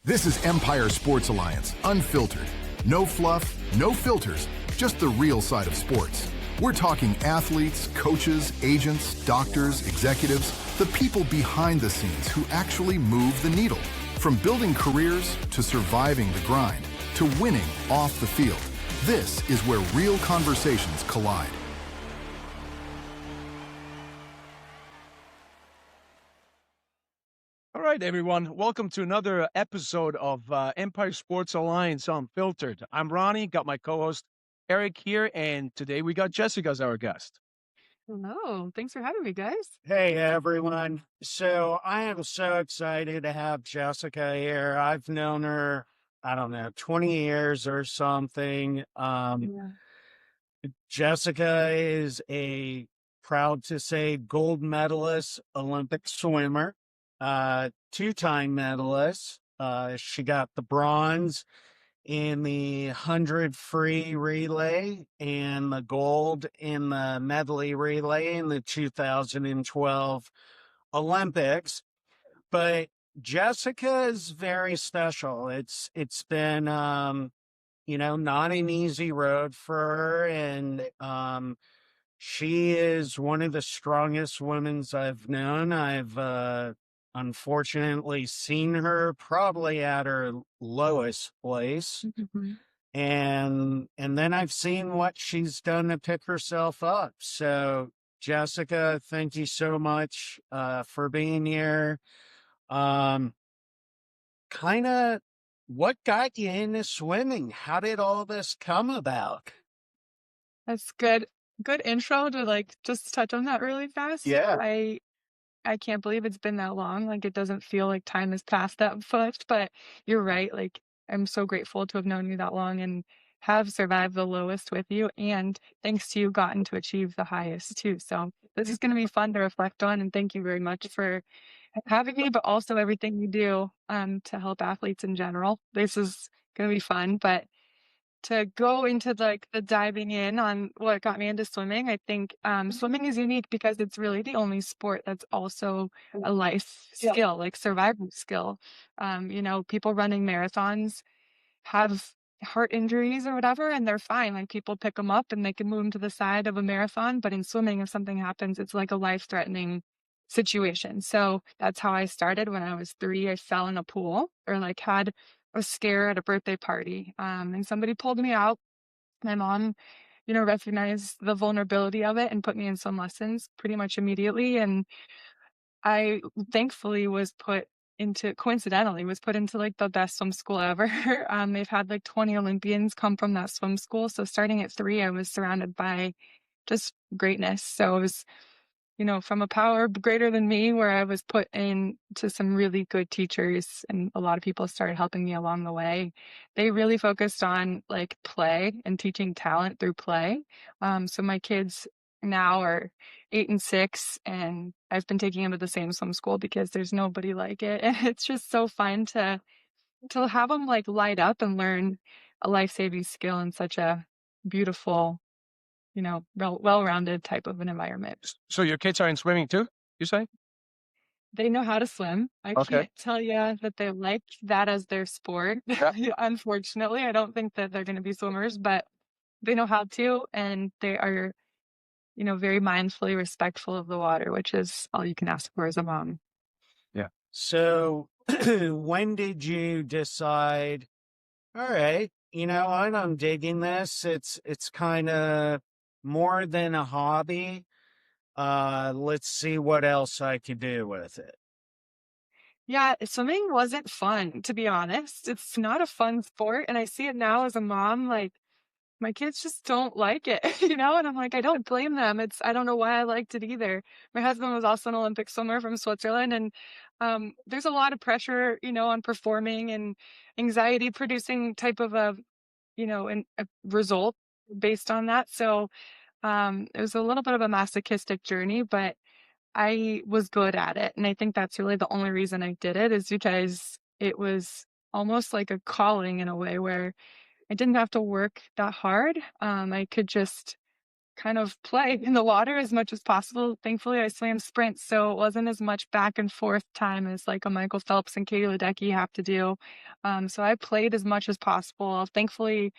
This is Empire Sports Alliance, Unfiltered. No fluff, no filters, just the real side of sports. We're talking athletes, coaches, agents, doctors, executives, the people behind the scenes who actually move the needle. From building careers to surviving the grind to winning off the field. This is where real conversations collide. All right, everyone. Welcome to another episode of Empire Sports Alliance Unfiltered. I'm Ronnie, got my co-host Eric here, and today we got Jessica as our guest. Hello. Thanks for having me, guys. Hey, everyone. So I am so excited to have Jessica here. I've known her, 20 years or something. Jessica is a proud to say gold medalist Olympic swimmer, two-time medalist. She got the bronze in the 100 free relay and the gold in the medley relay in the 2012 Olympics. But Jessica is very special. It's been not an easy road for her, and she is one of the strongest women I've known. I've unfortunately seen her probably at her lowest place. Mm-hmm. And then I've seen what she's done to pick herself up. So Jessica, thank you so much for being here. Kind of what got you into swimming? How did all this come about? That's good. Good intro to just touch on that really fast. Yeah. I can't believe it's been that long. Like, it doesn't feel like time has passed that much, but you're right. Like, I'm so grateful to have known you that long and have survived the lowest with you. And thanks to you, gotten to achieve the highest too. So this is going to be fun to reflect on. And thank you very much for having me, but also everything you do to help athletes in general. This is going to be fun. But to go into the diving in on what got me into swimming, I think swimming is unique because it's really the only sport that's also a life skill, like survival skill. People running marathons have heart injuries or whatever, and they're fine. Like, people pick them up and they can move them to the side of a marathon. But in swimming, if something happens, it's like a life-threatening situation. So that's how I started. When I was 3, I fell in a pool, or had a scare at a birthday party, and somebody pulled me out. My mom recognized the vulnerability of it and put me in swim lessons pretty much immediately. And I thankfully coincidentally was put into the best swim school ever. They've had 20 Olympians come from that swim school. So starting at 3, I was surrounded by just greatness. So it was from a power greater than me, where I was put into some really good teachers, and a lot of people started helping me along the way. They really focused on play and teaching talent through play. So my kids now are 8 and 6, and I've been taking them to the same swim school because there's nobody like it. And it's just so fun to have them light up and learn a life-saving skill in such a beautiful, well-rounded type of an environment. So your kids are in swimming too, you say? They know how to swim. I Okay. can't tell you that they like that as their sport. Yeah. Unfortunately, I don't think that they're going to be swimmers, but they know how to, and they are, very mindfully respectful of the water, which is all you can ask for as a mom. Yeah. So when did you decide, all right, I'm digging this. It's kind of more than a hobby. Let's see what else I could do with it. Yeah, swimming wasn't fun, to be honest. It's not a fun sport, and I see it now as a mom. My kids just don't like it, and I'm I don't blame them. I don't know why I liked it either. My husband was also an Olympic swimmer from Switzerland, and there's a lot of pressure, on performing and anxiety producing type of a result based on that. So it was a little bit of a masochistic journey, but I was good at it. And I think that's really the only reason I did it, is because it was almost like a calling in a way, where I didn't have to work that hard. I could just kind of play in the water as much as possible. Thankfully, I swam sprints, so it wasn't as much back and forth time as like a Michael Phelps and Katie Ledecky have to do. So I played as much as possible. Thankfully,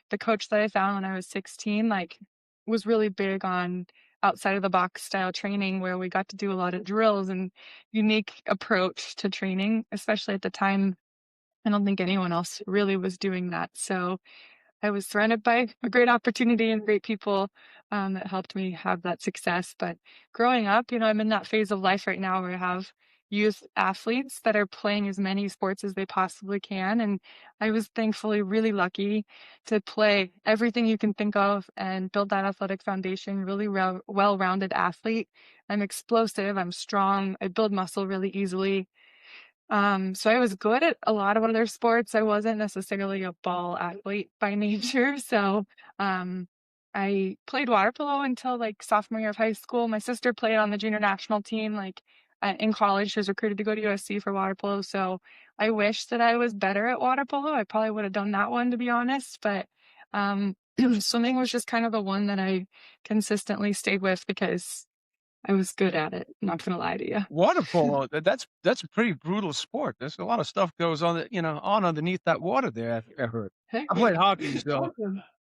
the coach that I found when I was 16, like, was really big on outside of the box style training where we got to do a lot of drills and unique approach to training, especially at the time. I don't think anyone else really was doing that. So I was surrounded by a great opportunity and great people that helped me have that success. But growing up, I'm in that phase of life right now where I have youth athletes that are playing as many sports as they possibly can. And I was thankfully really lucky to play everything you can think of and build that athletic foundation, really well-rounded athlete. I'm explosive, I'm strong, I build muscle really easily. So I was good at a lot of other sports. I wasn't necessarily a ball athlete by nature. So, I played water polo until like sophomore year of high school. My sister played on the junior national team. Like in college, she was recruited to go to USC for water polo. So I wish that I was better at water polo. I probably would have done that one, to be honest. But swimming was just kind of the one that I consistently stayed with because I was good at it. Not gonna lie to you. Water polo, that's a pretty brutal sport. There's a lot of stuff goes on on underneath that water there, I heard. Heck I played yeah. hockey, so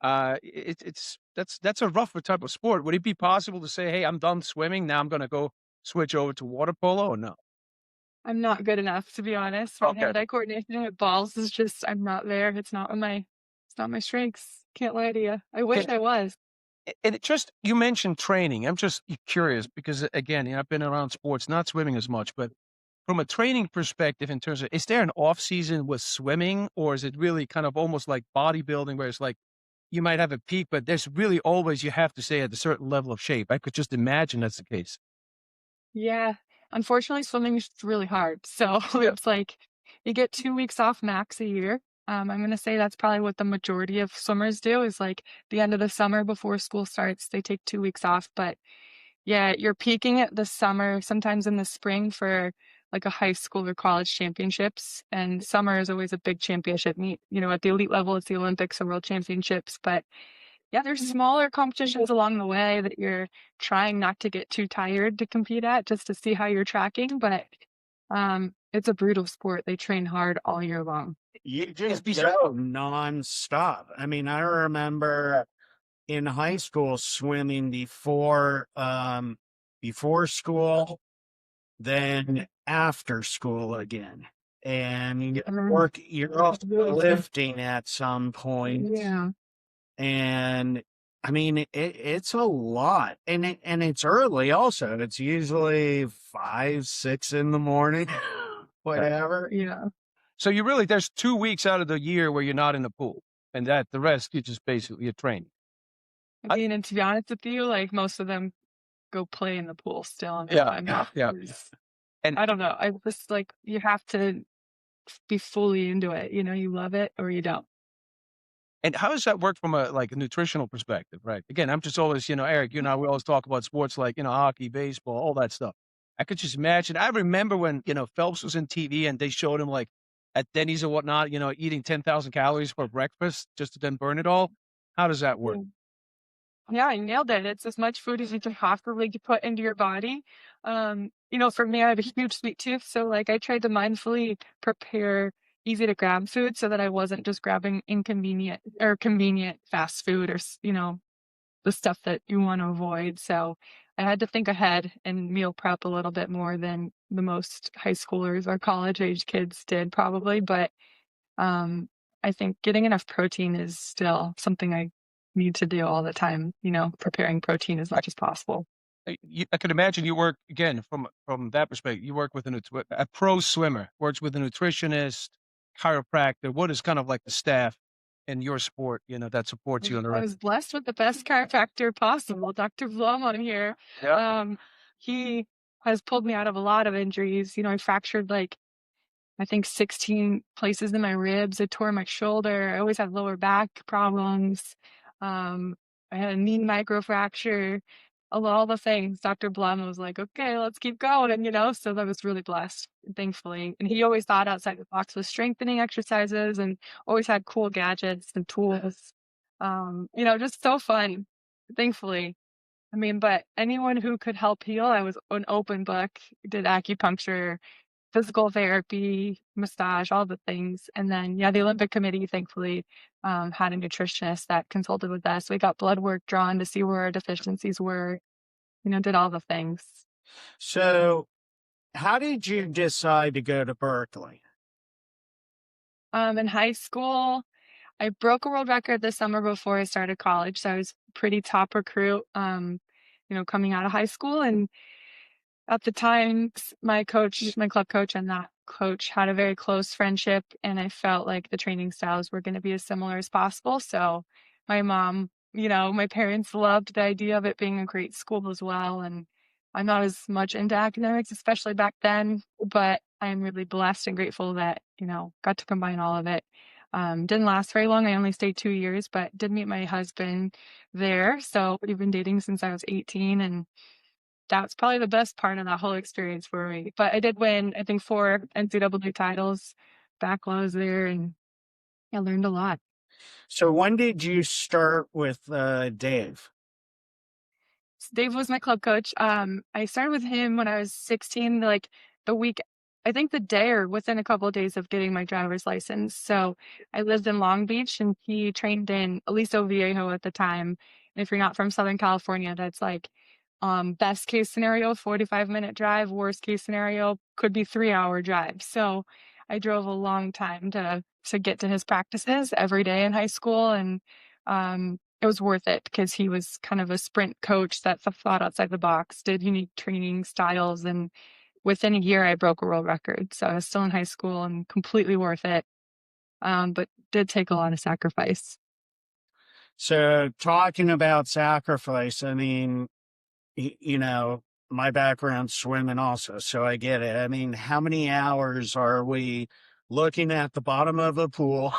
that's a rougher type of sport. Would it be possible to say, "Hey, I'm done swimming. Now I'm gonna go switch over to water polo," or no? I'm not good enough, to be honest. My Okay. hand-eye coordination with balls is just I'm not there. It's not my strengths. Can't lie to you. I wish Okay. I was. And it just you mentioned training. I'm just curious because again, I've been around sports, not swimming as much, but from a training perspective, in terms of is there an off season with swimming, or is it really kind of almost like bodybuilding, where it's like you might have a peak, but there's really always you have to stay at a certain level of shape. I could just imagine that's the case. Yeah. Unfortunately, swimming is really hard. So Yeah. it's like you get 2 weeks off max a year. I'm gonna say that's probably what the majority of swimmers do is like the end of the summer before school starts, they take 2 weeks off. But yeah, you're peaking at the summer, sometimes in the spring for like a high school or college championships. And summer is always a big championship meet. At the elite level, it's the Olympics or world championships. But yeah, there's smaller competitions along the way that you're trying not to get too tired to compete at just to see how you're tracking. But it's a brutal sport. They train hard all year long. You just go nonstop. I mean, I remember in high school swimming before school, then after school again. And you're lifting at some point. Yeah. And I mean, it's a lot, and it's early. Also, it's usually 5, 6 in the morning, whatever. Yeah. So there's 2 weeks out of the year where you're not in the pool, and that the rest you just basically you're training. I mean, and to be honest with you, like most of them go play in the pool still. And Yeah, I'm not. yeah. And I don't know. I just like you have to be fully into it. You love it or you don't. And how does that work from a nutritional perspective, right? Again, I'm just always, Eric, you and I, we always talk about sports like, hockey, baseball, all that stuff. I could just imagine. I remember when, Phelps was in TV and they showed him like at Denny's or whatnot, eating 10,000 calories for breakfast just to then burn it all. How does that work? Yeah, you nailed it. It's as much food as you can possibly put into your body. For me, I have a huge sweet tooth, so like I tried to mindfully prepare easy to grab food so that I wasn't just grabbing inconvenient or convenient fast food or the stuff that you want to avoid. So I had to think ahead and meal prep a little bit more than the most high schoolers or college age kids did probably. But I think getting enough protein is still something I need to do all the time, preparing protein as much as possible. I could imagine you work again from that perspective. You work with a pro swimmer, works with a nutritionist, chiropractor. What is kind of like the staff in your sport, that supports you on the I rest? was blessed with the best chiropractor possible, Dr. Blum on here. Yeah. He has pulled me out of a lot of injuries. I fractured I think 16 places in my ribs. I tore my shoulder. I always had lower back problems. I had a knee microfracture. All the things. Dr. Blum was like, okay, let's keep going. And, so I was really blessed, thankfully. And he always thought outside the box with strengthening exercises and always had cool gadgets and tools. Just so fun, thankfully. I mean, but anyone who could help heal, I was an open book, did acupuncture, physical therapy, massage, all the things. And then, yeah, the Olympic Committee thankfully had a nutritionist that consulted with us. We got blood work drawn to see where our deficiencies were, did all the things. So, how did you decide to go to Berkeley? In high school, I broke a world record the summer before I started college. So I was pretty top recruit, coming out of high school. And at the time, my club coach and that coach had a very close friendship, and I felt like the training styles were going to be as similar as possible. So my mom, my parents loved the idea of it being a great school as well. And I'm not as much into academics, especially back then, but I'm really blessed and grateful that, got to combine all of it. Didn't last very long. I only stayed 2 years, but did meet my husband there. So we've been dating since I was 18, and that's probably the best part of that whole experience for me. But I did win, I think, 4 NCAA titles back while I was there, and I learned a lot. So, when did you start with Dave? Dave was my club coach. I started with him when I was 16, like the week, I think the day or within a couple of days of getting my driver's license. So I lived in Long Beach, and he trained in Aliso Viejo at the time. And if you're not from Southern California, that's like best case scenario, 45-minute drive. Worst case scenario could be 3-hour drive. So I drove a long time to get to his practices every day in high school. And it was worth it because he was kind of a sprint coach that thought outside the box, did unique training styles. And within a year, I broke a world record. So I was still in high school and completely worth it. But did take a lot of sacrifice. So, talking about sacrifice, I mean, my background's swimming also, so I get it. I mean, how many hours are we looking at the bottom of a pool,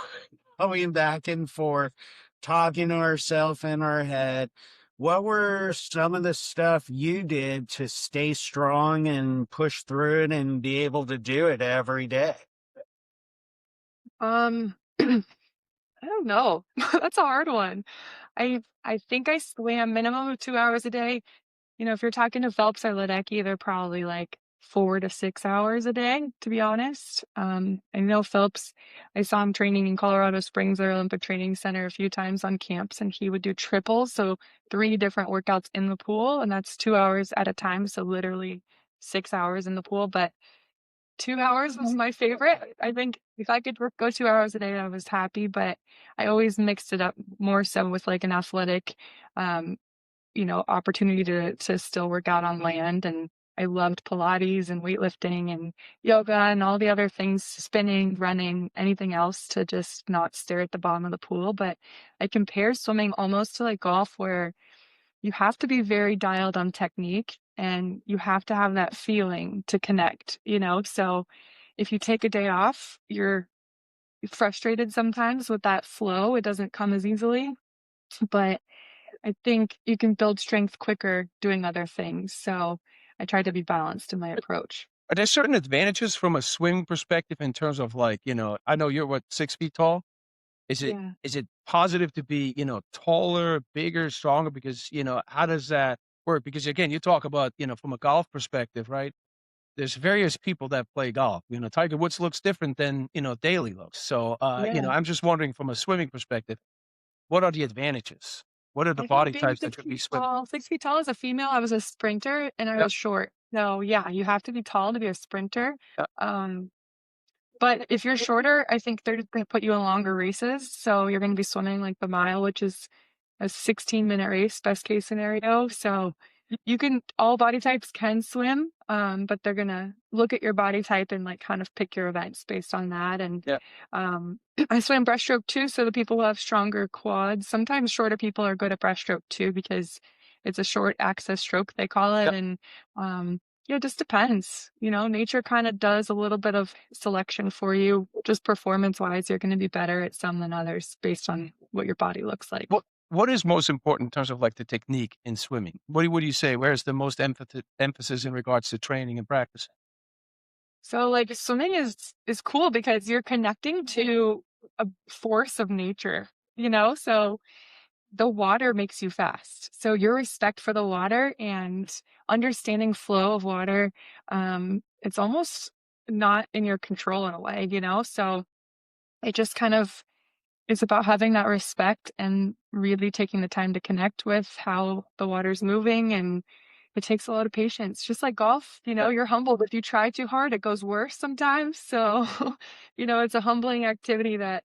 going back and forth, talking to ourselves in our head? What were some of the stuff you did to stay strong and push through it and be able to do it every day? Um, I don't know. That's a hard one. I think I swam minimum of 2 hours a day. If you're talking to Phelps or Ledecky, they're probably like 4 to 6 hours a day, to be honest. I know Phelps, I saw him training in Colorado Springs, their Olympic Training Center, a few times on camps, and he would do triples. So 3 different workouts in the pool, and that's 2 hours at a time. So literally 6 hours in the pool. But 2 hours was my favorite. I think if I could go 2 hours a day, I was happy, but I always mixed it up more so with like an athletic, um, opportunity to still work out on land. And I loved Pilates and weightlifting and yoga and all the other things, spinning, running, anything else to just not stare at the bottom of the pool. But I compare swimming almost to like golf, where you have to be very dialed on technique and you have to have that feeling to connect, So if you take a day off, you're frustrated sometimes with that flow. It doesn't come as easily, but I think you can build strength quicker doing other things. So I try to be balanced in my approach. Are there certain advantages from a swimming perspective in terms of like, I know you're 6 feet tall. Is it Yeah. is it positive to be, taller, bigger, stronger? Because, how does that work? Because again, you talk about, from a golf perspective, right? There's various people that play golf. Tiger Woods looks different than, Daly looks. So, Yeah. I'm just wondering from a swimming perspective, what are the advantages? What are the I think body being types that should be swimming? 6 feet tall as a female, I was a sprinter and I Yep, was short. So yeah, you have to be tall to be a sprinter. yep, Um, But if you're shorter, I think they're just gonna put you in longer races. So you're gonna be swimming like the mile, which is a 16-minute race, best case scenario. So you can, all body types can swim, but they're gonna look at your body type and like kind of pick your events based on that. And yep, um, I swim breaststroke too, so the people who have stronger quads. Sometimes shorter people are good at breaststroke too because it's a short access stroke, they call it. yep. And yeah, it just depends. Nature kind of does a little bit of selection for you. Just performance wise, you're going to be better at some than others based on what your body looks like. What is most important in terms of like the technique in swimming? What do you say? Where's the most emphasis in regards to training and practice? So like swimming is cool because you're connecting to a force of nature, So the water makes you fast. So your respect for the water and understanding flow of water, it's almost not in your control in a way, you know? So it just kind of is about having that respect and really taking the time to connect with how the water's moving. And it takes a lot of patience. Just like golf, you know, you're humbled. If you try too hard, it goes worse sometimes. So, you know, it's a humbling activity that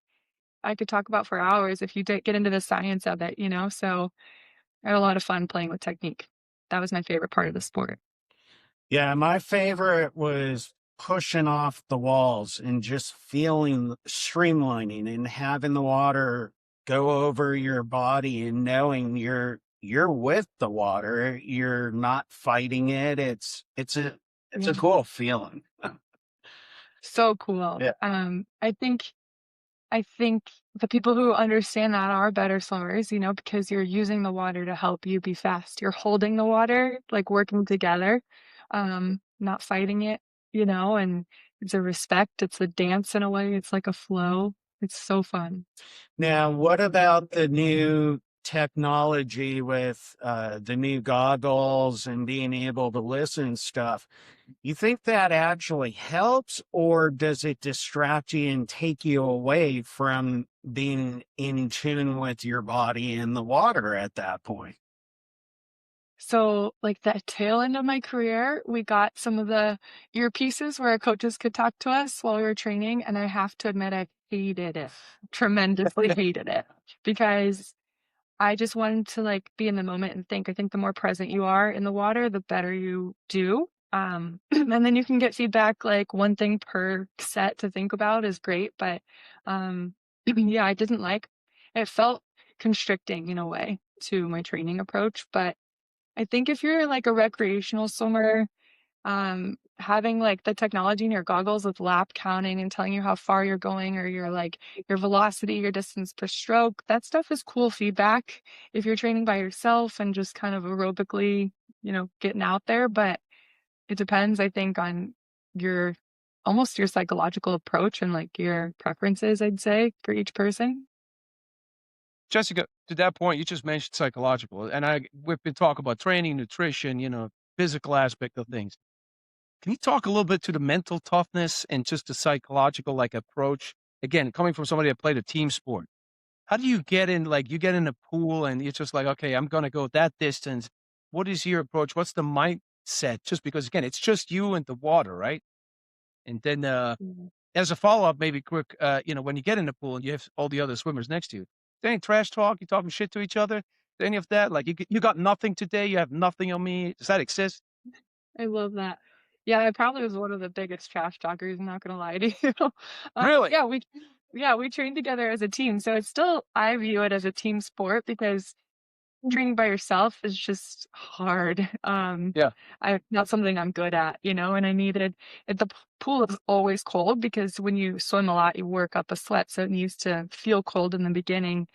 I could talk about for hours if you get into the science of it, you know? So I had a lot of fun playing with technique. That was my favorite part of the sport. Yeah, my favorite was pushing off the walls and just feeling streamlining and having the water go over your body and knowing you're with the water. You're not fighting it. It's a Yeah. cool feeling. So cool. Yeah. I think the people who understand that are better swimmers, you know, because you're using the water to help you be fast. You're holding the water, like working together, not fighting it, you know, and it's a respect. It's a dance in a way. It's like a flow. It's so fun. Now, what about the new technology with the new goggles and being able to listen and stuff? You think that actually helps, or does it distract you and take you away from being in tune with your body and the water at that point? So, like the tail end of my career, we got some of the earpieces where our coaches could talk to us while we were training. And I have to admit, I hated it, tremendously hated it, because I just wanted to like be in the moment and think. I think the more present you are in the water, the better you do. And then you can get feedback. Like one thing per set to think about is great, but yeah, I didn't like. It felt constricting in a way to my training approach. But I think if you're like a recreational swimmer, having like the technology in your goggles with lap counting and telling you how far you're going, or your like your velocity, your distance per stroke, that stuff is cool feedback if you're training by yourself and just kind of aerobically, you know, getting out there. But it depends, I think, on your almost your psychological approach and like your preferences, I'd say, for each person. Jessica, to that point, you just mentioned psychological, and we've been talking about training, nutrition, you know, physical aspect of things. Can you talk a little bit to the mental toughness and just the psychological like approach? Again, coming from somebody that played a team sport, how do you get in? Like, you get in a pool and you're just like, okay, I'm gonna go that distance. What is your approach? What's the mindset? Just because, again, it's just you and the water, right? And then, as a follow up, maybe quick, you know, when you get in the pool and you have all the other swimmers next to you, is there any trash talk? You talking shit to each other? Is there any of that? Like, you got nothing today. You have nothing on me. Does that exist? I love that. Yeah, I probably was one of the biggest trash talkers, I'm not gonna lie to you. Really? Yeah, we trained together as a team. So it's still I view it as a team sport because training by yourself is just hard. Yeah. Not something I'm good at, you know, and I needed the pool is always cold because when you swim a lot, you work up a sweat. So it needs to feel cold in the beginning.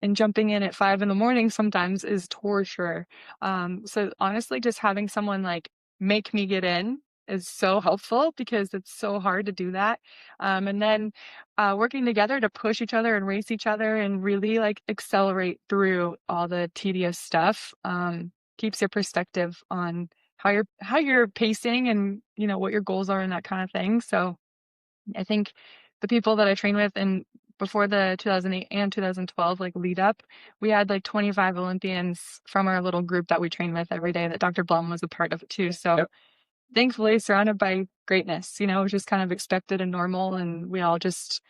And jumping in at 5 in the morning sometimes is torture. So honestly, just having someone like make me get in is so helpful because it's so hard to do that. And then working together to push each other and race each other and really like accelerate through all the tedious stuff keeps your perspective on how you're pacing and you know what your goals are and that kind of thing. So I think the people that I train with and before the 2008 and 2012 like lead up, we had like 25 Olympians from our little group that we train with every day that Dr. Blum was a part of it too. So Yep. thankfully surrounded by greatness, you know, it was just kind of expected and normal. And we all just,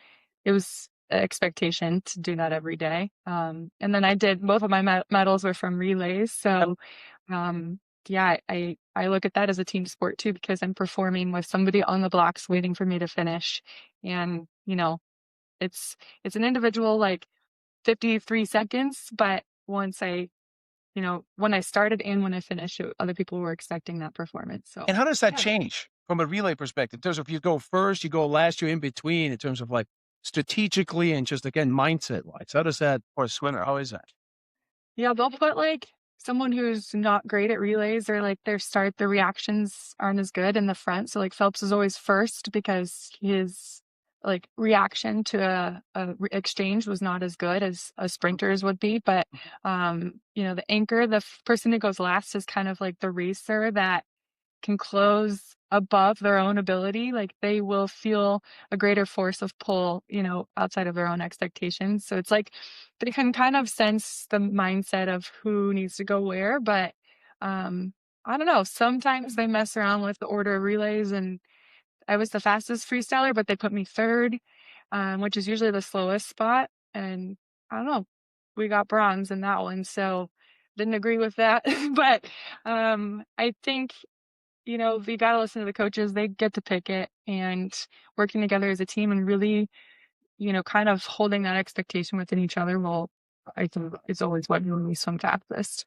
it was an expectation to do that every day. And then I did, both of my medals were from relays. So, yeah, I look at that as a team sport too, because I'm performing with somebody on the blocks waiting for me to finish. And, you know, it's, it's an individual like 53 seconds, but once when I started and when I finished, other people were expecting that performance. So, And how does that yeah. change from a relay perspective? In terms of you go first, you go last, you're in between in terms of like strategically and just again mindset wise. How does that for a swimmer? How is that? Yeah, they'll put like someone who's not great at relays or like their reactions aren't as good in the front. So like Phelps is always first because his like reaction to exchange was not as good as a sprinter's would be. But the anchor, the person who goes last, is kind of like the racer that can close above their own ability. Like they will feel a greater force of pull, outside of their own expectations. So it's like they can kind of sense the mindset of who needs to go where. But I don't know, sometimes they mess around with the order of relays, and I was the fastest freestyler, but they put me third, which is usually the slowest spot. And I don't know, we got bronze in that one. So didn't agree with that. But I think, you got to listen to the coaches. They get to pick it, and working together as a team and really, kind of holding that expectation within each other. Well, I think it's always what made me swim fastest.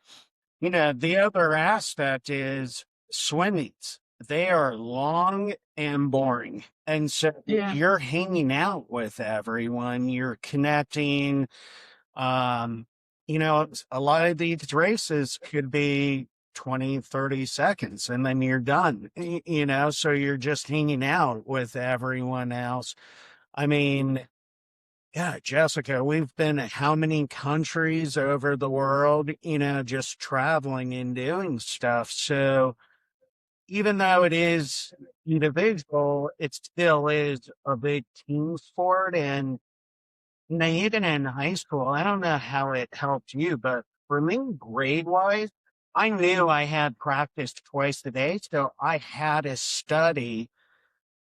The other aspect is swimmings. They are long and boring. And so Yeah. you're hanging out with everyone, you're connecting. A lot of these races could be 20, 30 seconds and then you're done, so you're just hanging out with everyone else. I mean, yeah, Jessica, we've been to how many countries over the world, just traveling and doing stuff. So even though it is individual, it still is a big team sport. And even in high school, I don't know how it helped you, but for me, grade wise, I knew I had practiced twice a day. So I had to study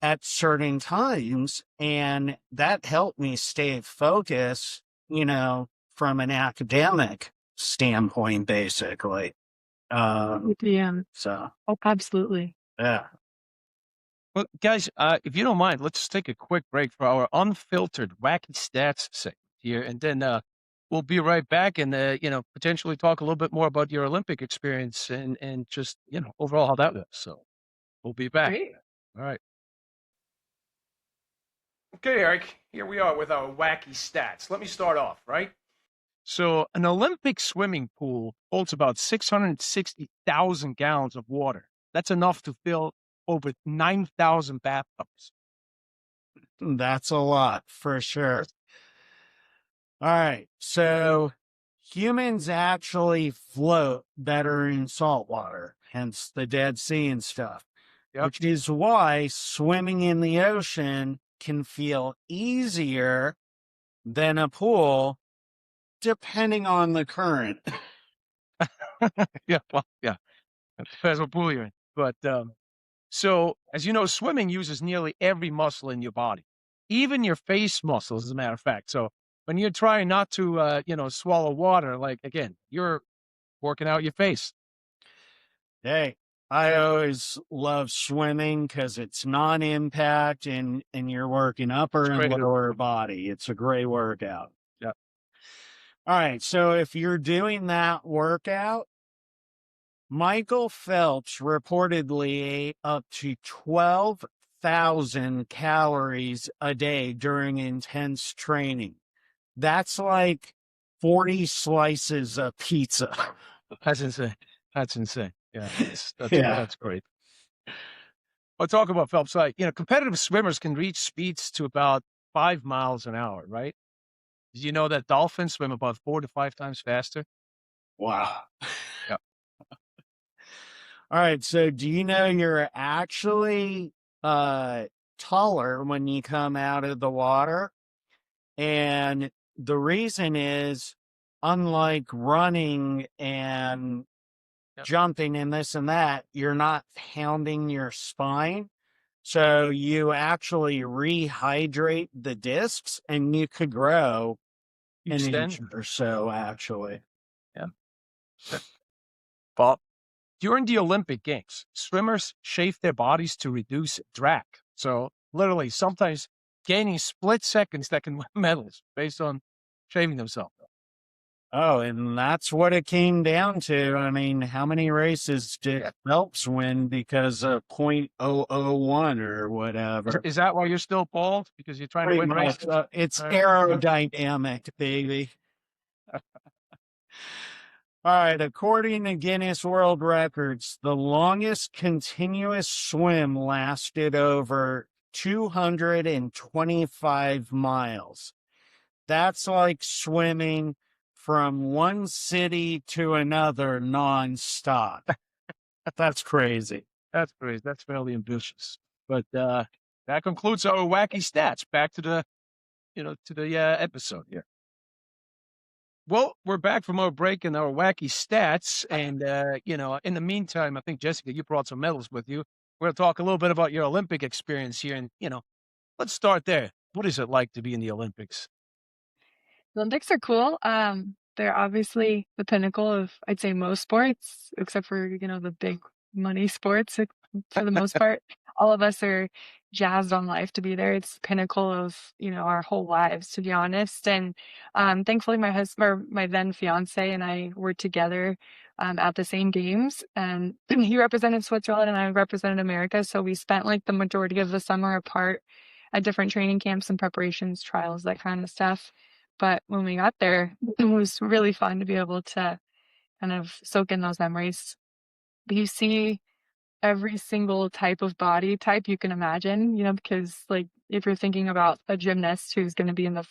at certain times, and that helped me stay focused, from an academic standpoint, basically. Yeah. So, Oh, absolutely. yeah. Well, guys, if you don't mind, let's take a quick break for our unfiltered wacky stats segment here, and then we'll be right back and potentially talk a little bit more about your Olympic experience and just overall how that was. So we'll be back. Great. All right. Okay, Eric, here we are with our wacky stats. Let me start off, right? So an Olympic swimming pool holds about 660,000 gallons of water. That's enough to fill over 9,000 bathtubs. That's a lot for sure. All right. So humans actually float better in salt water, hence the Dead Sea and stuff, Yep. which is why swimming in the ocean can feel easier than a pool, depending on the current. Yeah, well, yeah. It depends what pool you're in. But so, as you know, swimming uses nearly every muscle in your body, even your face muscles, as a matter of fact. So when you're trying not to, swallow water, like again, you're working out your face. Hey, I always love swimming because it's non-impact and you're working upper and great. lower body. It's a great workout. Yeah. All right. So if you're doing that workout, Michael Phelps reportedly ate up to 12,000 calories a day during intense training. That's like 40 slices of pizza. That's insane. That's insane. Yeah, Yeah. That's great. I'll talk about Phelps. Competitive swimmers can reach speeds to about 5 miles an hour, right? Did you know that dolphins swim about 4 to 5 times faster? Wow. Yeah. All right. So do you know you're actually taller when you come out of the water? And the reason is, unlike running and jumping and this and that, you're not pounding your spine. So you actually rehydrate the discs and you could grow an inch or so, actually. Yeah. But during the Olympic Games, swimmers shape their bodies to reduce drag. So literally, sometimes gaining split seconds that can win medals based on shaving themselves. Oh, and that's what it came down to. I mean, how many races did Phelps win because of 0.001 or whatever? Is that why you're still bald? Because you're trying to win races? It's aerodynamic, baby. All right. According to Guinness World Records, the longest continuous swim lasted over 225 miles. That's like swimming from one city to another nonstop. That's crazy. That's great. That's fairly ambitious. But that concludes our wacky stats. Back to the, episode here. Well, we're back from our break and our wacky stats. And, in the meantime, I think, Jessica, you brought some medals with you. We're going to talk a little bit about your Olympic experience here. And, let's start there. What is it like to be in the Olympics? The Olympics are cool. They're obviously the pinnacle of, I'd say, most sports, except for, the big money sports for the most part. All of us are jazzed on life to be there. It's the pinnacle of, our whole lives, to be honest. And thankfully, my husband, or my then fiance, and I were together at the same games. And he represented Switzerland and I represented America. So we spent like the majority of the summer apart at different training camps and preparations, trials, that kind of stuff. But when we got there, it was really fun to be able to kind of soak in those memories. You see every single type of body type you can imagine, because like if you're thinking about a gymnast who's going to be in the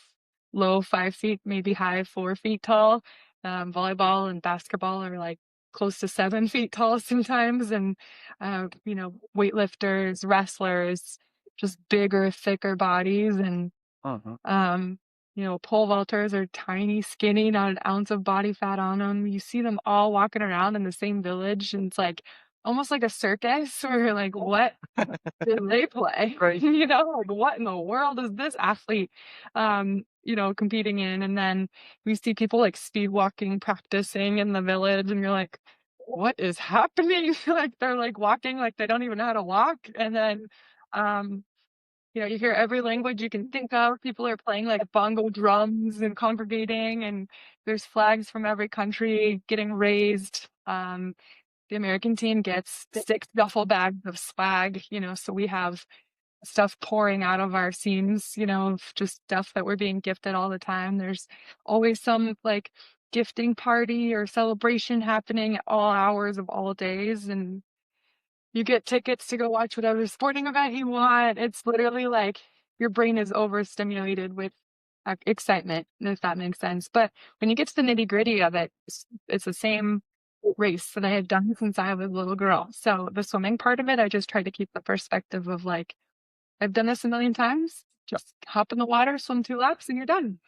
low 5 feet, maybe high 4 feet tall, volleyball and basketball are like close to 7 feet tall sometimes. And, weightlifters, wrestlers, just bigger, thicker bodies. And, pole vaulters are tiny, skinny, not an ounce of body fat on them. You see them all walking around in the same village, and it's like almost like a circus where you're like, what did they play? Right. Like what in the world is this athlete, competing in? And then we see people like speed walking, practicing in the village, and you're like, what is happening? Like they're like walking like they don't even know how to walk. And then, you hear every language you can think of. People are playing like bongo drums and congregating, and there's flags from every country getting raised. The American team gets 6 duffel bags of swag, so we have stuff pouring out of our seams, just stuff that we're being gifted all the time. There's always some like gifting party or celebration happening at all hours of all days. And you get tickets to go watch whatever sporting event you want. It's literally like your brain is overstimulated with excitement, if that makes sense. But when you get to the nitty gritty of it, it's the same race that I had done since I was a little girl. So the swimming part of it, I just try to keep the perspective of like, I've done this a million times. Just hop in the water, swim 2 laps, and you're done.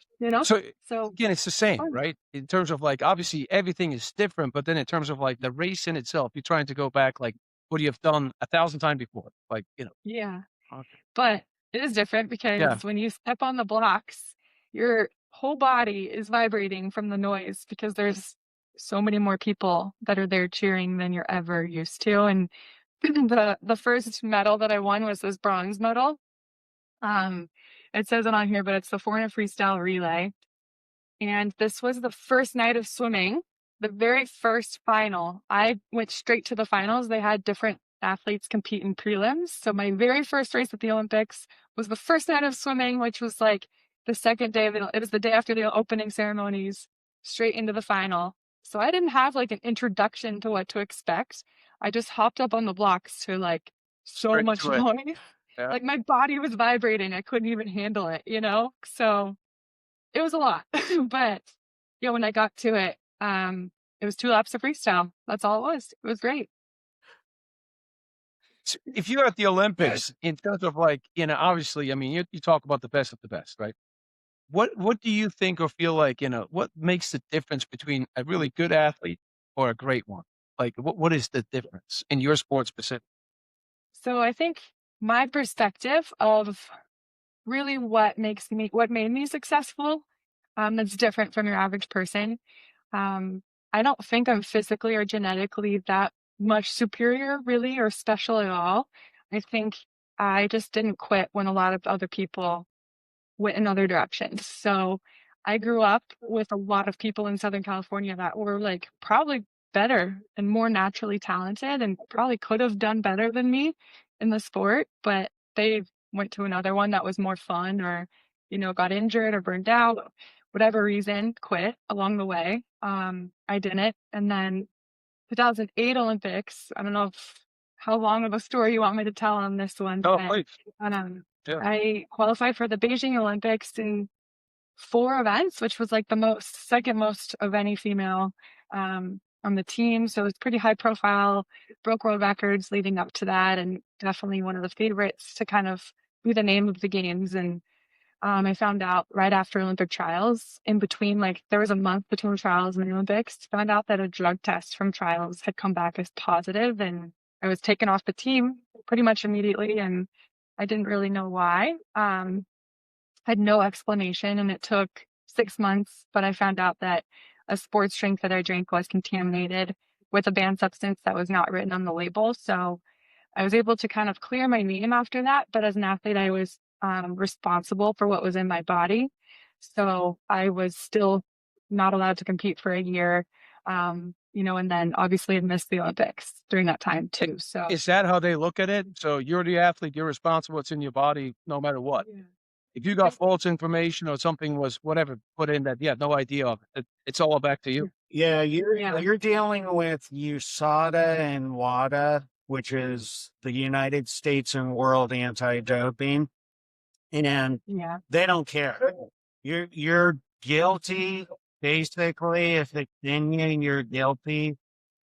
So again, it's the same, fun. right? In terms of like, obviously everything is different, but then in terms of like the race in itself, you're trying to go back like what you have done 1,000 times before, like Yeah. Okay. But it is different because when you step on the blocks, your whole body is vibrating from the noise because there's so many more people that are there cheering than you're ever used to. And the first medal that I won was this bronze medal. It says it on here, but it's the 400 freestyle relay. And this was the first night of swimming, the very first final. I went straight to the finals. They had different athletes compete in prelims. So my very first race at the Olympics was the first night of swimming, which was like the second day of it. It was the day after the opening ceremonies, straight into the final. So I didn't have like an introduction to what to expect. I just hopped up on the blocks to like so Right much to it. noise. Yeah. Like my body was vibrating. I couldn't even handle it, So it was a lot. But when I got to it, it was 2 laps of freestyle. That's all it was. It was great. So if you're at the Olympics, in terms of like, obviously, I mean, you talk about the best of the best, right? What do you think or feel like, what makes the difference between a really good athlete or a great one? Like, what is the difference in your sport specific? So I think my perspective of really what made me successful, that's different from your average person. I don't think I'm physically or genetically that much superior, really, or special at all. I think I just didn't quit when a lot of other people went in other directions. So I grew up with a lot of people in Southern California that were like probably better and more naturally talented and probably could have done better than me in the sport, but they went to another one that was more fun or, got injured or burned out, whatever reason, quit along the way. I didn't. And then 2008 Olympics, I don't know how long of a story you want me to tell on this one, Oh, but please. Yeah. I qualified for the Beijing Olympics in 4 events, which was like the second most of any female on the team. So it was pretty high profile, broke world records leading up to that, and definitely one of the favorites to kind of be the name of the games. And I found out right after Olympic trials, in between, like there was a month between trials and the Olympics, found out that a drug test from trials had come back as positive, and I was taken off the team pretty much immediately. And I didn't really know why. Had no explanation, and it took 6 months, but I found out that a sports drink that I drank was contaminated with a banned substance that was not written on the label. So I was able to kind of clear my name after that, but as an athlete, I was responsible for what was in my body. So I was still not allowed to compete for a year, and then obviously I missed the Olympics during that time too. So Is that how they look at it? So you're the athlete, you're responsible, what's in your body, no matter what. yeah. If you got false information or something was whatever put in that you had no idea of, it's all back to you. Yeah, Yeah. you're dealing with USADA and WADA, which is the United States and World Anti-Doping, and Yeah. they don't care. You're guilty, basically. If it's in you, you're guilty.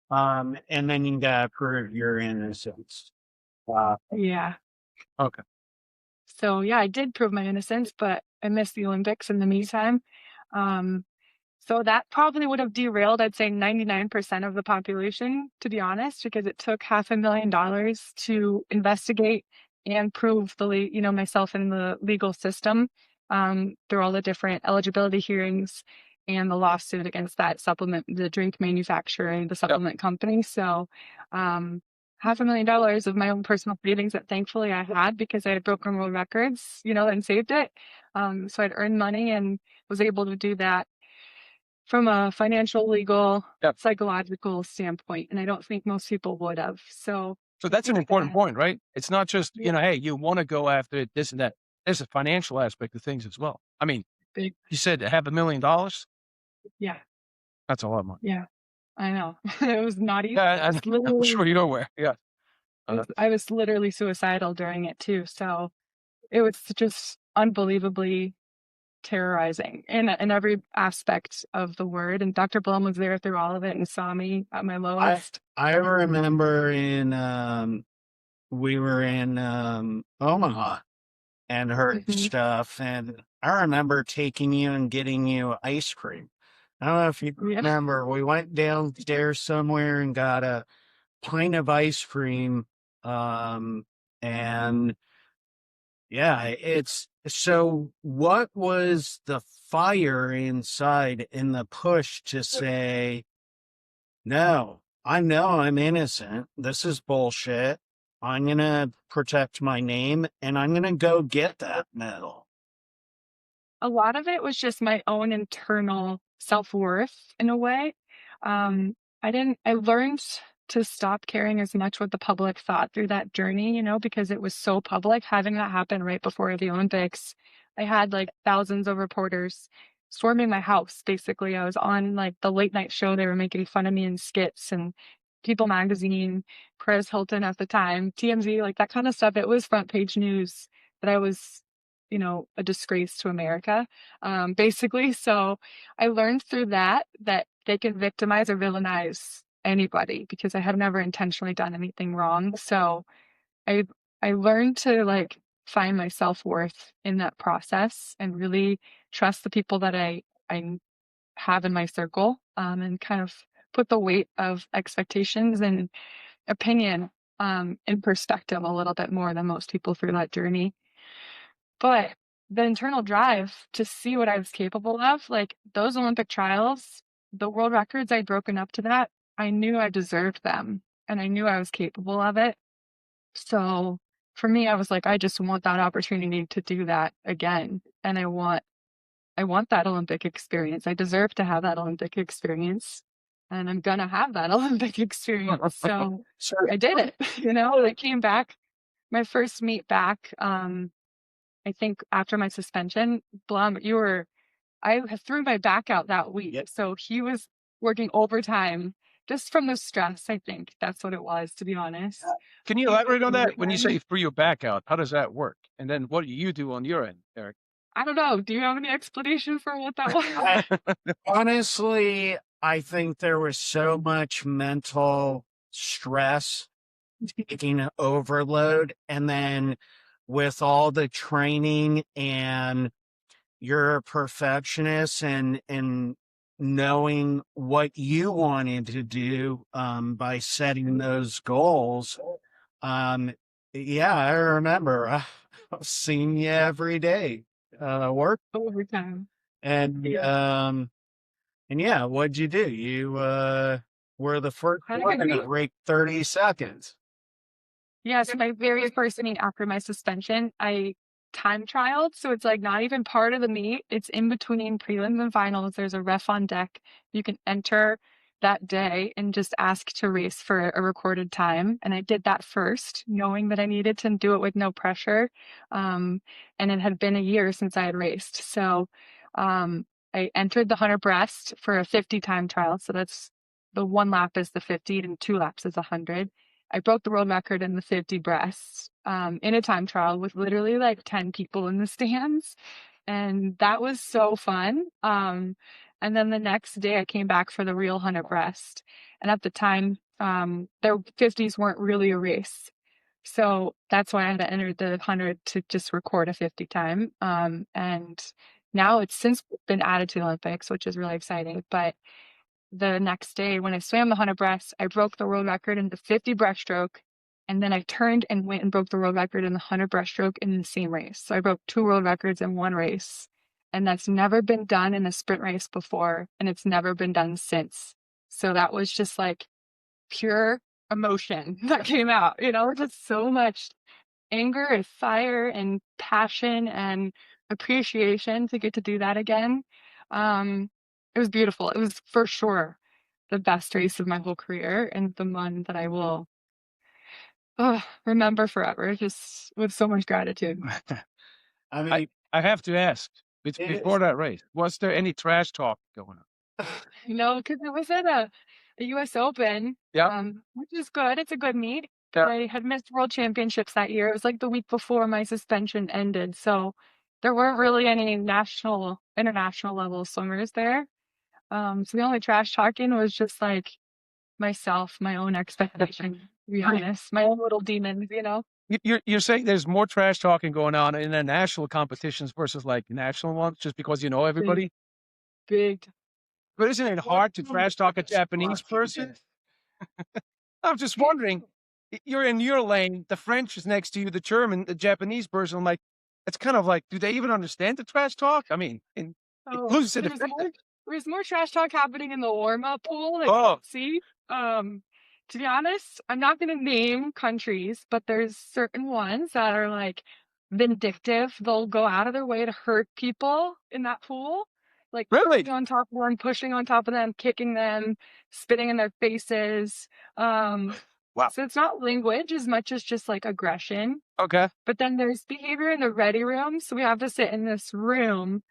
And then you gotta prove your innocence. Yeah. Okay. So yeah, I did prove my innocence, but I missed the Olympics in the meantime. So that probably would have derailed, I'd say 99% of the population, to be honest, because it took $500,000 to investigate and prove myself in the legal system, through all the different eligibility hearings and the lawsuit against that supplement, the drink manufacturer, the supplement company. So, $500,000 of my own personal savings that thankfully I had because I had broken world records, and saved it. So I'd earned money and was able to do that from a financial, legal, psychological standpoint. And I don't think most people would have. So that's an important point, right? It's not just, hey, you want to go after it, this and that. There's a financial aspect of things as well. I mean, big. you said $500,000? Yeah. That's a lot of money. Yeah. I know. It was not easy. Yeah, I'm sure you know where. Yeah. I was literally suicidal during it too. So it was just unbelievably terrorizing in every aspect of the word. And Dr. Blum was there through all of it and saw me at my lowest. I remember we were in Omaha and heard stuff, and I remember taking you and getting you ice cream. I don't know if you remember, we went downstairs somewhere and got a pint of ice cream. And yeah, it's so what was the fire inside in the push to say, no, I know I'm innocent. This is bullshit. I'm going to protect my name and I'm going to go get that medal. A lot of it was just my own internal self-worth in a way. I learned to stop caring as much what the public thought through that journey, because it was so public. Having that happen right before the Olympics, I had like thousands of reporters storming my house. Basically, I was on like the late night show. They were making fun of me in skits, and People Magazine, Perez Hilton at the time, TMZ, like that kind of stuff. It was front page news that I was, a disgrace to America, basically. So I learned through that they can victimize or villainize anybody because I have never intentionally done anything wrong. So I learned to like find my self-worth in that process and really trust the people that I have in my circle, and kind of put the weight of expectations and opinion in perspective a little bit more than most people through that journey. But the internal drive to see what I was capable of, like those Olympic trials, the world records I'd broken up to that, I knew I deserved them and I knew I was capable of it. So for me, I was like, I just want that opportunity to do that again. And I want that Olympic experience. I deserve to have that Olympic experience. And I'm going to have that Olympic experience. So I did it, I came back, my first meet back, I think after my suspension, Blum, I threw my back out that week. So he was working overtime just from the stress, I think that's what it was, to be honest. Can you elaborate on that? When you say I you threw your back out, how does that work? And then what do you do on your end, Eric? don't know. Do you have any explanation for what that I, was? honestly, I think there was so much mental stress, taking an overload, and then with all the training, and you're a perfectionist, and knowing what you wanted to do by setting those goals. Yeah, I remember seeing you every day work, Overtime. and yeah, what'd you do? You were the first Had a one good to week. break 30 seconds. Yeah, so my very first meet after my suspension, I time trialed. So it's like not even part of the meet. It's in between prelims and finals. There's a ref on deck. You can enter that day and just ask to race for a recorded time. And I did that first, knowing that I needed to do it with no pressure. And it had been a year since I had raced. So I entered the 100 breast for a 50 time trial. So that's the 1 lap is the 50 and 2 laps is 100. I broke the world record in the 50 breasts in a time trial with literally like 10 people in the stands. And that was so fun. And then the next day I came back for the real 100 breast. And at the time, their 50s weren't really a race. So that's why I had to enter the 100 to just record a 50 time. And now it's since been added to the Olympics, which is really exciting. But the next day when I swam the 100 breasts, I broke the world record in the 50 breaststroke. And then I turned and went and broke the world record in the 100 breaststroke in the same race. So I broke 2 world records in 1 race. And that's never been done in a sprint race before. And it's never been done since. So that was just like pure emotion that came out, just so much anger and fire and passion and appreciation to get to do that again. It was beautiful. It was for sure the best race of my whole career and the one that I will remember forever, just with so much gratitude. I mean, I have to ask, before that race, was there any trash talk going on? Because it was at a U.S. Open, Yeah. Which is good. It's a good meet. Yeah. I had missed World Championships that year. It was like the week before my suspension ended, so there weren't really any international level swimmers there. So the only trash talking was just like myself, my own expectation, to be honest, my own little demons, You're saying there's more trash talking going on in international competitions versus like national ones, just because you know everybody? Big. But isn't it hard to trash talk a Japanese person? I'm just wondering. You're in your lane. The French is next to you. The Japanese person. I'm like, it's kind of like, do they even understand the trash talk? I mean, who's it? There's more trash talk happening in the warm-up pool. See, to be honest, I'm not going to name countries, but there's certain ones that are like vindictive. They'll go out of their way to hurt people in that pool. Like really on top of them, pushing on top of them, kicking them, spitting in their faces. Wow. So it's not language as much as just like aggression. Okay. But then there's behavior in the ready room. So we have to sit in this room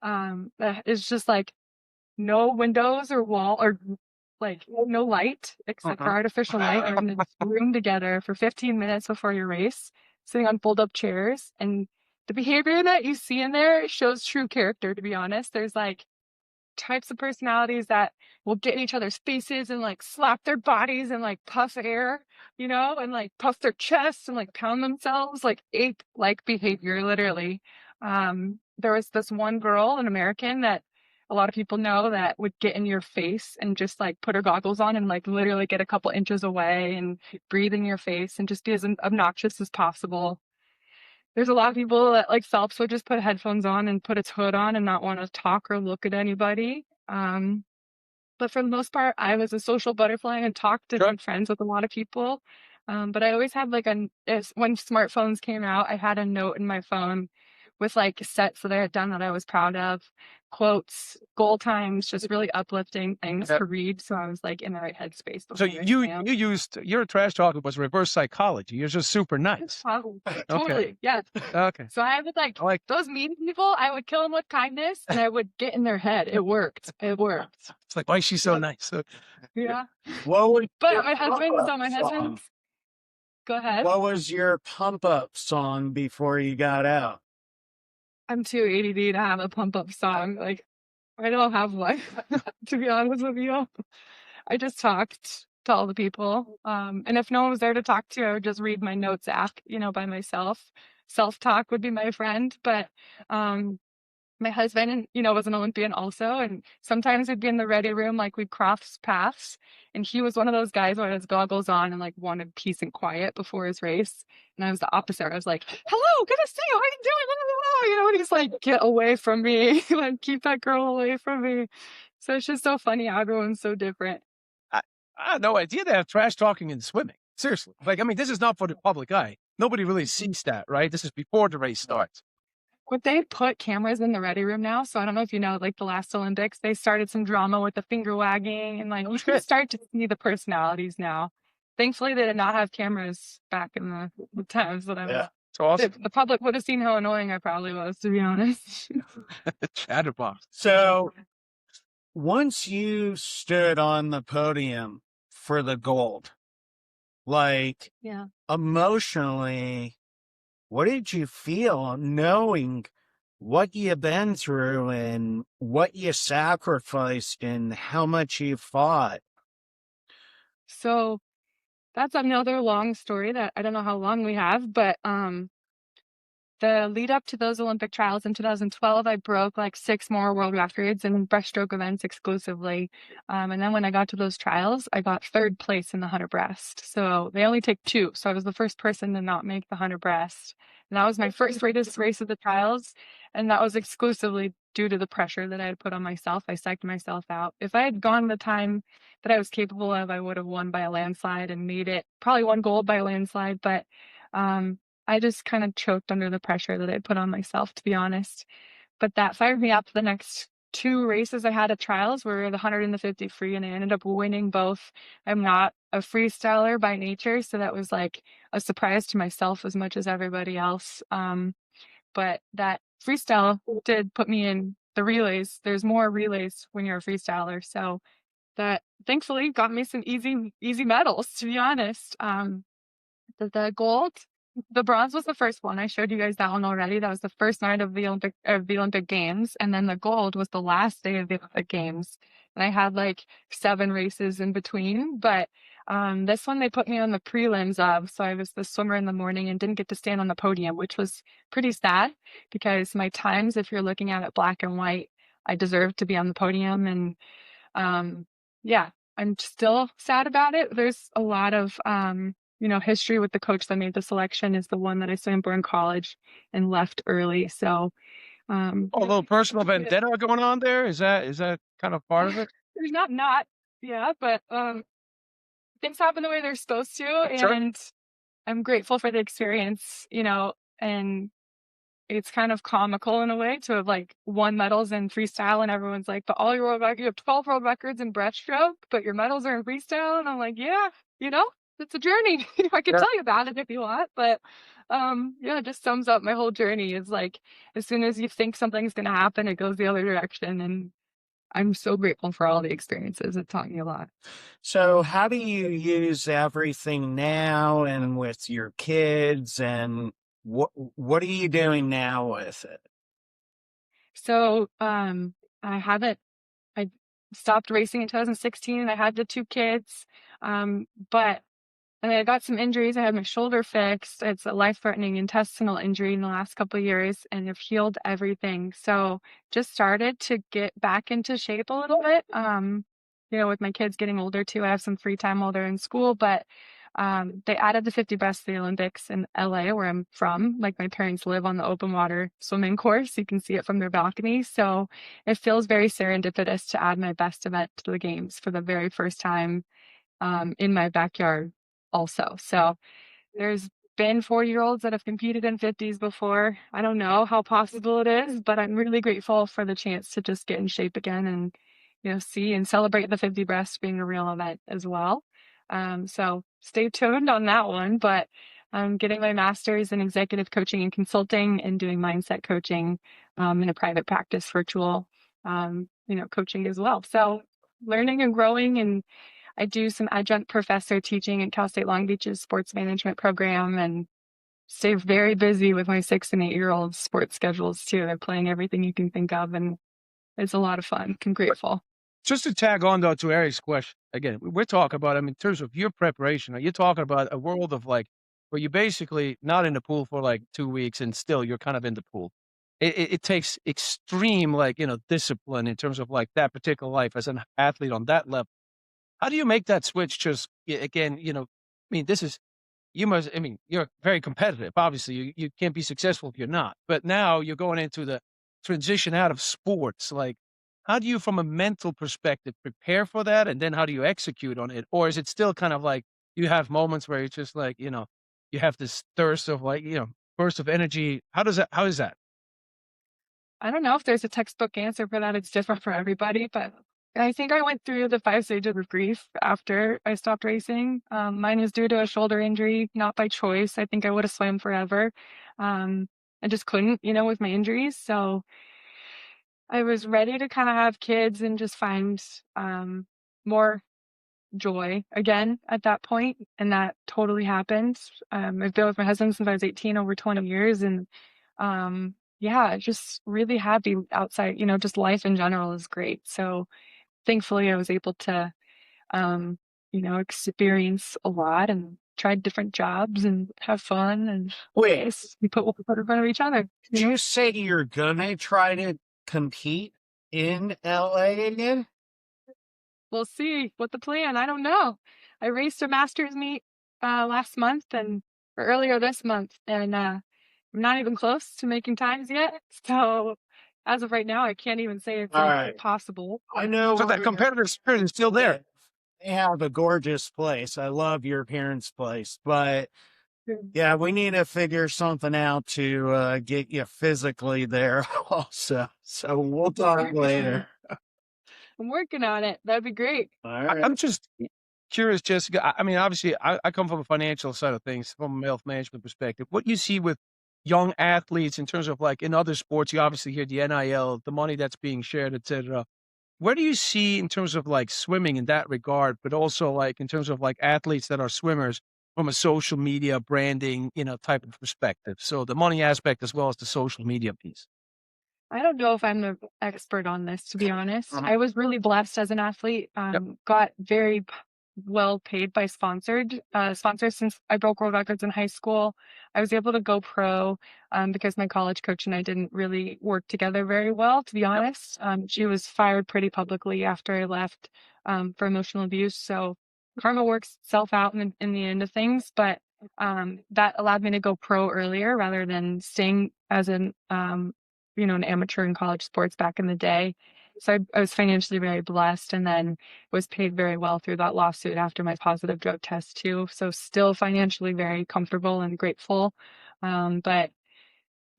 that is just like no windows or wall or like no light except for artificial light. We're in this room together for 15 minutes before your race, sitting on fold up chairs. And the behavior that you see in there shows true character, to be honest. There's like types of personalities that will get in each other's faces and like slap their bodies and like puff air, and like puff their chests and like pound themselves, like ape like behavior, literally. There was this one girl, an American, that a lot of people know, that would get in your face and just like put her goggles on and like literally get a couple inches away and breathe in your face and just be as obnoxious as possible. There's a lot of people that like Phelps would just put headphones on and put its hood on and not want to talk or look at anybody. But for the most part, I was a social butterfly and talked and made friends with a lot of people. But I always had like when smartphones came out, I had a note in my phone with like sets that I had done that I was proud of, quotes, goal times, just really uplifting things to read. So I was like in the right headspace. So your trash talk was reverse psychology. You're just super nice. Totally. Yeah. Okay. So I would like those mean people, I would kill them with kindness and I would get in their head. It worked. It's like, why is she so nice? So, Yeah. What was But your my husband, pump-up so my song? husband's, go ahead. What was your pump up song before you got out? I'm too ADD to have a pump up song. Like, I don't have one, to be honest with you. I just talked to all the people. And if no one was there to talk to, I would just read my notes app, by myself. Self-talk would be my friend. But my husband, was an Olympian also. And sometimes we'd be in the ready room, like we'd cross paths. And he was one of those guys who had his goggles on and like wanted peace and quiet before his race. And I was the opposite. I was like, hello, good to see you. How you doing? And he's like, get away from me. Like, keep that girl away from me. So it's just so funny how everyone's so different. I had no idea they have trash talking in swimming. Seriously. Like, I mean, this is not for the public eye. Nobody really sees that, right? This is before the race starts. Would they put cameras in the ready room now? So I don't know if you know, like the last Olympics, they started some drama with the finger wagging and like you can start to see the personalities now. Thankfully, they did not have cameras back in the times that I was. Yeah. It's awesome. The public would have seen how annoying I probably was, to be honest. Chatterbox. So once you stood on the podium for the gold, like Yeah. emotionally, what did you feel knowing what you've been through and what you sacrificed and how much you fought? So that's another long story that I don't know how long we have, but the lead up to those Olympic trials in 2012, I broke like 6 more world records in breaststroke events exclusively. And then when I got to those trials, I got 3rd place in the 100 breast. So they only take 2. So I was the first person to not make the 100 breast. And that was my first race of the trials. And that was exclusively due to the pressure that I had put on myself. I psyched myself out. If I had gone the time that I was capable of, I would have won by a landslide and made it, probably won gold by a landslide. But I just kind of choked under the pressure that I put on myself, to be honest. But that fired me up. The next 2 races I had at trials were the 100 and the 50 free, and I ended up winning both. I'm not a freestyler by nature, so that was like a surprise to myself as much as everybody else. But that freestyle did put me in the relays. There's more relays when you're a freestyler, so that thankfully got me some easy medals, to be honest. The gold, the bronze was the first one. I showed you guys that one already. That was the first night of the Olympic Games, and then the gold was the last day of the Olympic Games. And I had like 7 races in between, but this one they put me on the prelims of, so I was the swimmer in the morning and didn't get to stand on the podium, which was pretty sad because my times, if you're looking at it black and white, I deserved to be on the podium, and yeah, I'm still sad about it. There's a lot of history with the coach that made the selection is the one that I swam for in college and left early. So, a little personal vendetta going on there. Is that kind of part of it? There's not, yeah, but things happen the way they're supposed to, Sure. and I'm grateful for the experience, and it's kind of comical in a way to have like won medals in freestyle, and everyone's like, but all your world records, you have 12 world records in breaststroke, but your medals are in freestyle, and I'm like, yeah, it's a journey. I can tell you about it if you want, but it just sums up my whole journey. Is like, as soon as you think something's going to happen, it goes the other direction. And I'm so grateful for all the experiences. It taught me a lot. So how do you use everything now and with your kids, and what are you doing now with it? So I stopped racing in 2016 and I had the 2 kids. And I got some injuries. I had my shoulder fixed. It's a life-threatening intestinal injury in the last couple of years, and I've healed everything. So just started to get back into shape a little bit. With my kids getting older too, I have some free time while they're in school, but they added the 50 breast to the Olympics in LA, where I'm from. Like, my parents live on the open water swimming course. You can see it from their balcony. So it feels very serendipitous to add my best event to the games for the very first time in my backyard also. So there's been 40-year-olds that have competed in 50s before. I don't know how possible it is, but I'm really grateful for the chance to just get in shape again and see and celebrate the 50 breast being a real event as well. So stay tuned on that one, but I'm getting my master's in executive coaching and consulting and doing mindset coaching in a private practice, virtual coaching as well. So learning and growing, and I do some adjunct professor teaching at Cal State Long Beach's sports management program, and stay very busy with my 6 and 8-year-old sports schedules too. They're playing everything you can think of, and it's a lot of fun. I'm grateful. Just to tag on though to Eric's question, again, we're talking about, I mean, in terms of your preparation, you're talking about a world of like, where you're basically not in the pool for like 2 weeks and still you're kind of in the pool. It takes extreme, like, discipline in terms of like that particular life as an athlete on that level. How do you make that switch? Just again, I mean, I mean, you're very competitive. Obviously, you can't be successful if you're not. But now you're going into the transition out of sports. Like, how do you, from a mental perspective, prepare for that? And then how do you execute on it? Or is it still kind of like you have moments where it's just like, you have this thirst of like, burst of energy? How is that? I don't know if there's a textbook answer for that. It's different for everybody, but I think I went through the 5 stages of grief after I stopped racing. Mine was due to a shoulder injury, not by choice. I think I would have swam forever. I just couldn't, with my injuries. So I was ready to kind of have kids and just find more joy again at that point, and that totally happened. I've been with my husband since I was 18, over 20 years, and yeah, just really happy outside, just life in general is great. So thankfully I was able to, experience a lot and tried different jobs and have fun, and Wait, we put what we put in front of each other. did you say you're gonna try to compete in LA again? We'll see what the plan. I don't know. I raced a masters meet last month or earlier this month, and I'm not even close to making times yet. So as of right now, I can't even say it's All right. possible. I know. So that competitive spirit is still there. They have a gorgeous place. I love your parents' place, but yeah, we need to figure something out to get you physically there also. So we'll talk later. I'm working on it. That'd be great. All right. I'm just curious, Jessica. I mean, obviously, I come from a financial side of things, from a health management perspective. What you see with young athletes in terms of like in other sports, you obviously hear the NIL, the money that's being shared, et cetera. Where do you see in terms of like swimming in that regard, but also like in terms of like athletes that are swimmers from a social media branding, type of perspective? So the money aspect as well as the social media piece. I don't know if I'm the expert on this, to be honest. I was really blessed as an athlete. Got very well paid by sponsors since I broke world records in high school. I was able to go pro because my college coach and I didn't really work together very well, to be honest. She was fired pretty publicly after I left for emotional abuse. So karma works itself out in the end of things, but that allowed me to go pro earlier rather than staying as an amateur in college sports back in the day. So I was financially very blessed, and then was paid very well through that lawsuit after my positive drug test too. So still financially very comfortable and grateful. But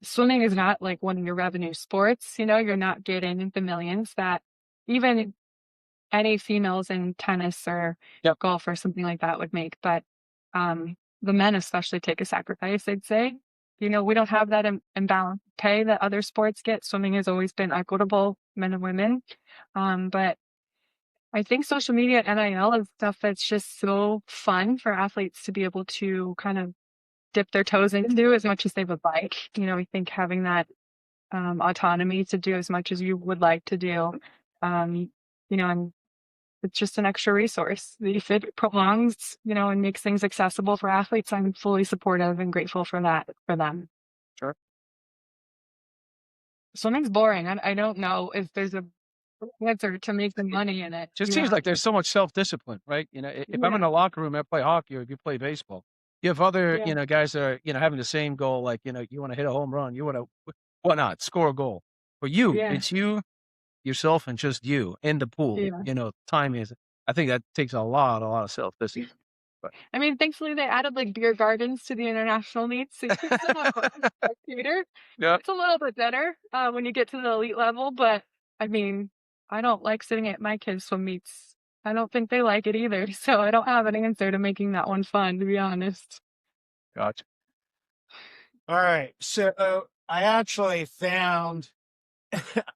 swimming is not like one of your revenue sports. You're not getting the millions that even any females in tennis or golf or something like that would make. But the men especially take a sacrifice, I'd say. We don't have that imbalance pay that other sports get. Swimming has always been equitable, men and women. But I think social media and NIL is stuff that's just so fun for athletes to be able to kind of dip their toes into as much as they would like. I think having that autonomy to do as much as you would like to do, and it's just an extra resource. If it prolongs, and makes things accessible for athletes, I'm fully supportive and grateful for that for them. Sure. Swimming's boring. I don't know if there's a answer to make the money in it. Just seems like there's so much self-discipline, right? If I'm in the locker room, I play hockey, or if you play baseball, you have other, guys that are, having the same goal. Like, you want to hit a home run, you want to, whatnot, score a goal. For you, it's you, yourself, and just you in the pool. Time is, I think that takes a lot of self-discipline. I mean, thankfully they added like beer gardens to the international meets. So you can still have a spectator. It's a little bit better when you get to the elite level, but I mean, I don't like sitting at my kids' swim meets. I don't think they like it either. So I don't have an answer to making that one fun, to be honest. Gotcha. All right. So I actually found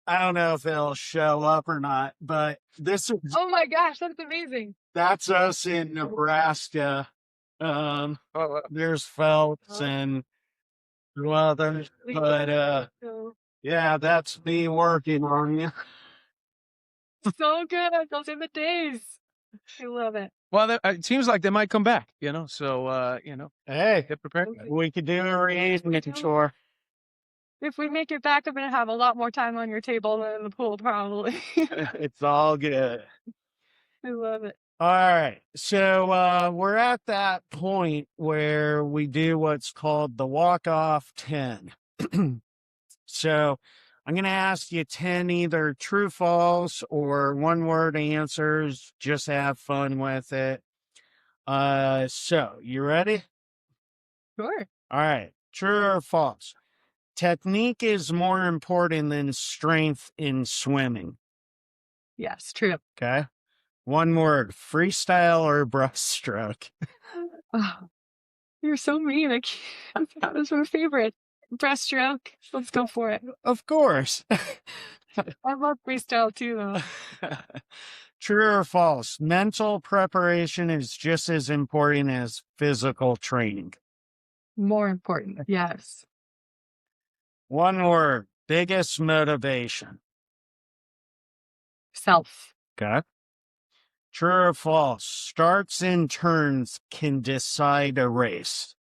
I don't know if it'll show up or not, but this is Oh my gosh, that's amazing. that's us in Nebraska. There's Phelps and two others, but yeah, that's me working on you. So good. Those are the days. I love it. Well, it seems like they might come back, so, Hey, get prepared. we could do a reunion tour. If we make it back, I'm going to have a lot more time on your table than in the pool, probably. It's all good. I love it. All right. So we're at that point where we do what's called the walk-off 10. So I'm going to ask you 10 either true, false, or one-word answers. Just have fun with it. So you ready? Sure. All right. True or false? Technique is more important than strength in swimming. Yes, true. Okay. One word, freestyle or breaststroke? Oh, you're so mean. That was my favorite. Breaststroke. Let's go for it. Of course. I love freestyle too, though. True or false? Mental preparation is just as important as physical training. More important. Yes. One word, biggest motivation. Self. Okay. True or false? Starts and turns can decide a race.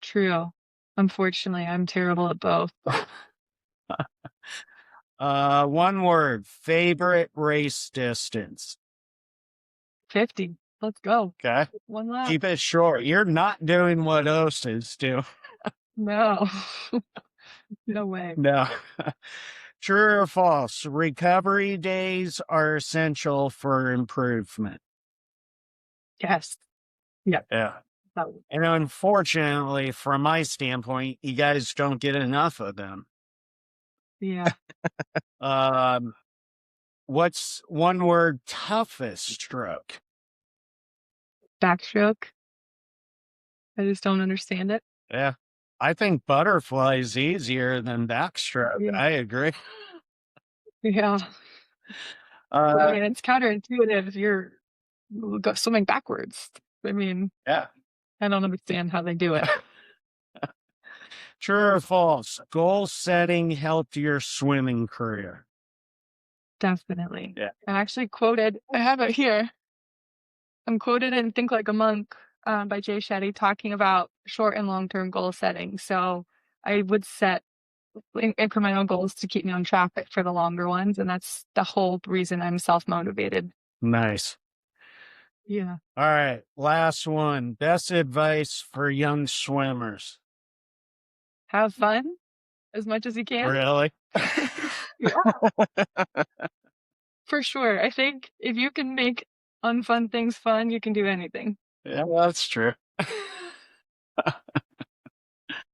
True. Unfortunately, I'm terrible at both. One word, favorite race distance. 50. Let's go. Okay. One lap. Keep it short. You're not doing what Osa's do. No. No way. No. True or false? Recovery days are essential for improvement. Yes. Yeah. Yeah. And unfortunately, from my standpoint, you guys don't get enough of them. Yeah. What's one word, toughest stroke? Backstroke. I just don't understand it. Yeah. I think butterfly is easier than backstroke. Yeah. I agree. Yeah. I mean, it's counterintuitive. You're swimming backwards. I mean, Yeah. I don't understand how they do it. True or false? Goal setting helped your swimming career. Definitely. Yeah. I actually quoted, I have it here. I'm quoted in Think Like a Monk by Jay Shetty talking about short and long-term goal setting. So I would set incremental goals to keep me on track for the longer ones. And that's the whole reason I'm self-motivated. Nice. Yeah. All right. Last one. Best advice for young swimmers. Have fun as much as you can. Really? Yeah. For sure. I think if you can make unfun things fun, you can do anything. Yeah, that's true.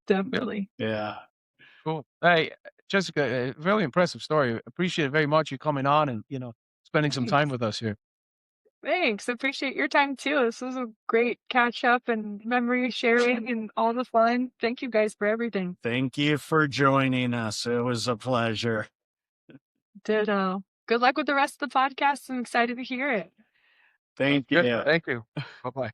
Definitely. Yeah. Cool. Hey, Jessica, really impressive story. Appreciate it very much you coming on and, spending some time with us here. Thanks. Appreciate your time too. This was a great catch up and memory sharing and all the fun. Thank you guys for everything. Thank you for joining us. It was a pleasure. Ditto. Good luck with the rest of the podcast. I'm excited to hear it. Thank you. Thank you. Bye-bye.